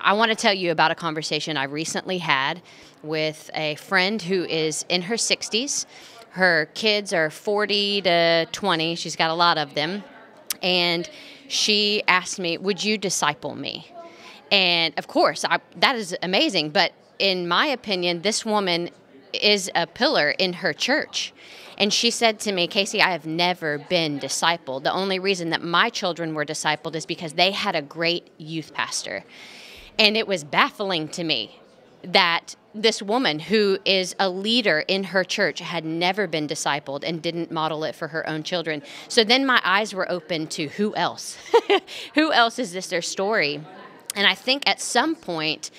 I want to tell you about a conversation I recently had with a friend who is in her 60s. Her kids are 40 to 20. She's got a lot of them. And she asked me, would you disciple me? And of course, that is amazing. But in my opinion, this woman is a pillar in her church. And she said to me, Casey, I have never been discipled. The only reason that my children were discipled is because they had a great youth pastor. And it was baffling to me that this woman who is a leader in her church had never been discipled and didn't model it for her own children. So then my eyes were open to who else? Who else is this their story? And I think at some point,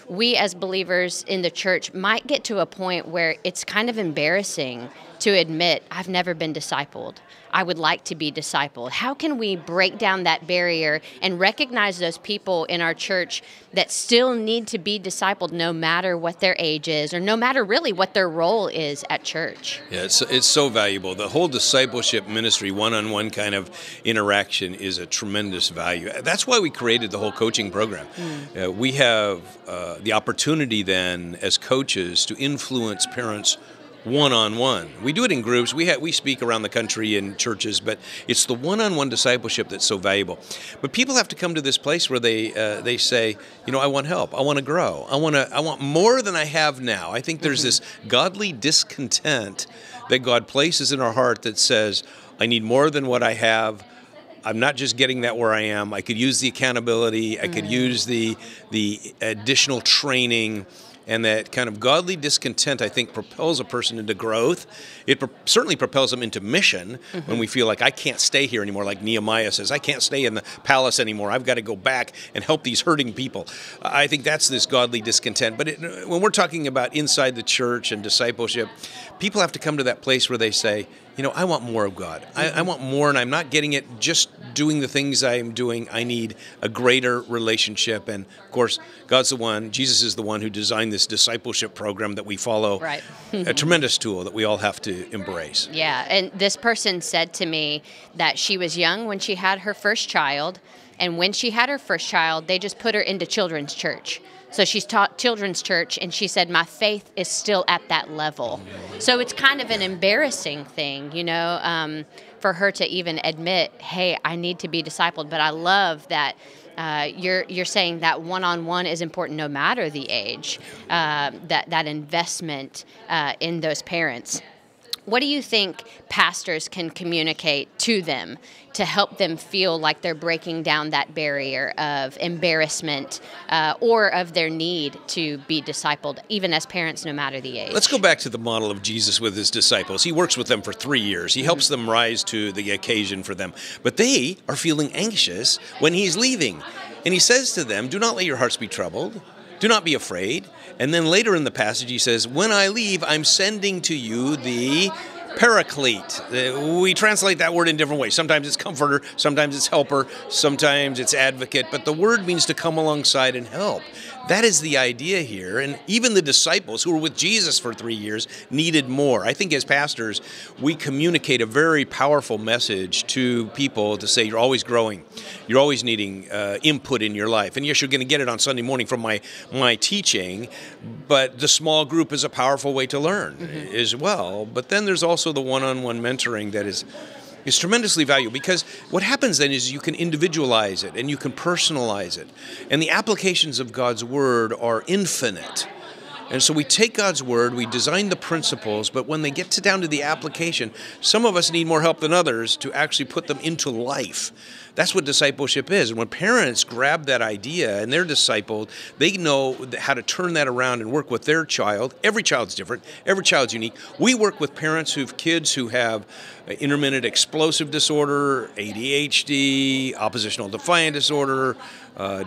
we as believers in the church might get to a point where it's kind of embarrassing to admit, I've never been discipled. I would like to be discipled. How can we break down that barrier and recognize those people in our church that still need to be discipled no matter what their age is or no matter really what their role is at church? Yeah, it's so valuable. The whole discipleship ministry, one-on-one kind of interaction is a tremendous value. That's why we created the whole coaching program. We have the opportunity then as coaches to influence parents one-on-one. We do it in groups. We speak around the country in churches, but it's the one-on-one discipleship that's so valuable. But people have to come to this place where they say, I want help. I want to grow. I want more than I have now. I think there's this godly discontent that God places in our heart that says, I need more than what I have. I'm not just getting that where I am. I could use the accountability. I could use the additional training. And that kind of godly discontent, I think, propels a person into growth. It certainly propels them into mission when we feel like, I can't stay here anymore, like Nehemiah says, I can't stay in the palace anymore. I've got to go back and help these hurting people. I think that's this godly discontent. But when we're talking about inside the church and discipleship, people have to come to that place where they say, I want more of God. I want more, and I'm not getting it just doing the things I'm doing. I need a greater relationship. And, of course, God's the one, Jesus is the one who designed this discipleship program that we follow. Right. A tremendous tool that we all have to embrace. Yeah, and this person said to me that she was young when she had her first child, and when she had her first child, they just put her into children's church. So she's taught children's church, and she said, my faith is still at that level. So it's kind of an embarrassing thing, for her to even admit, hey, I need to be discipled. But I love that you're saying that one-on-one is important no matter the age, that investment in those parents. What do you think pastors can communicate to them to help them feel like they're breaking down that barrier of embarrassment or of their need to be discipled, even as parents, no matter the age? Let's go back to the model of Jesus with his disciples. He works with them for 3 years. He helps them rise to the occasion for them. But they are feeling anxious when he's leaving. And he says to them, do not let your hearts be troubled. Do not be afraid. And then later in the passage, he says, when I leave, I'm sending to you the Paraclete. We translate that word in different ways. Sometimes it's comforter, sometimes it's helper, sometimes it's advocate, but the word means to come alongside and help. That is the idea here, and even the disciples who were with Jesus for 3 years needed more. I think as pastors, we communicate a very powerful message to people to say you're always growing, you're always needing input in your life. And yes, you're going to get it on Sunday morning from my teaching, but the small group is a powerful way to learn as well. But then there's also the one-on-one mentoring that is tremendously valuable, because what happens then is you can individualize it and you can personalize it. And the applications of God's Word are infinite. And so we take God's Word, we design the principles, but when they get down to the application, some of us need more help than others to actually put them into life. That's what discipleship is. And when parents grab that idea and they're discipled, they know how to turn that around and work with their child. Every child's different. Every child's unique. We work with parents who have kids who have intermittent explosive disorder, ADHD, oppositional defiant disorder,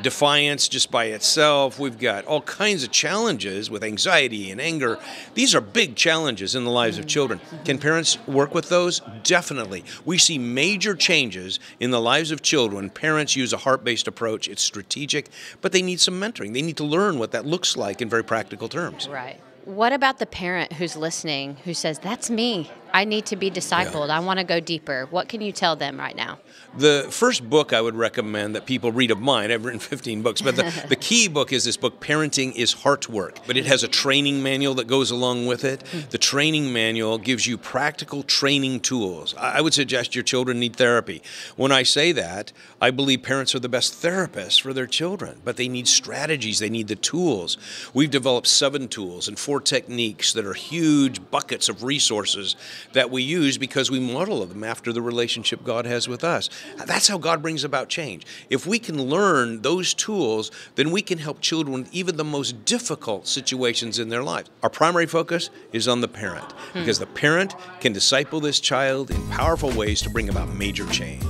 defiance just by itself. We've got all kinds of challenges with anxiety and anger. These are big challenges in the lives of children. Can parents work with those? Definitely. We see major changes in the lives of children. Parents use a heart-based approach. It's strategic, but they need some mentoring. They need to learn what that looks like in very practical terms. Right. What about the parent who's listening who says, that's me. I need to be discipled. I want to go deeper. What can you tell them right now? The first book I would recommend that people read of mine, I've written 15 books, but the key book is this book, Parenting is Heart Work. But it has a training manual that goes along with it. The training manual gives you practical training tools. I would suggest your children need therapy. When I say that, I believe parents are the best therapists for their children, but they need strategies, they need the tools. We've developed 7 tools and 4 techniques that are huge buckets of resources that we use because we model them after the relationship God has with us. That's how God brings about change. If we can learn those tools, then we can help children with even the most difficult situations in their lives. Our primary focus is on the parent, because the parent can disciple this child in powerful ways to bring about major change.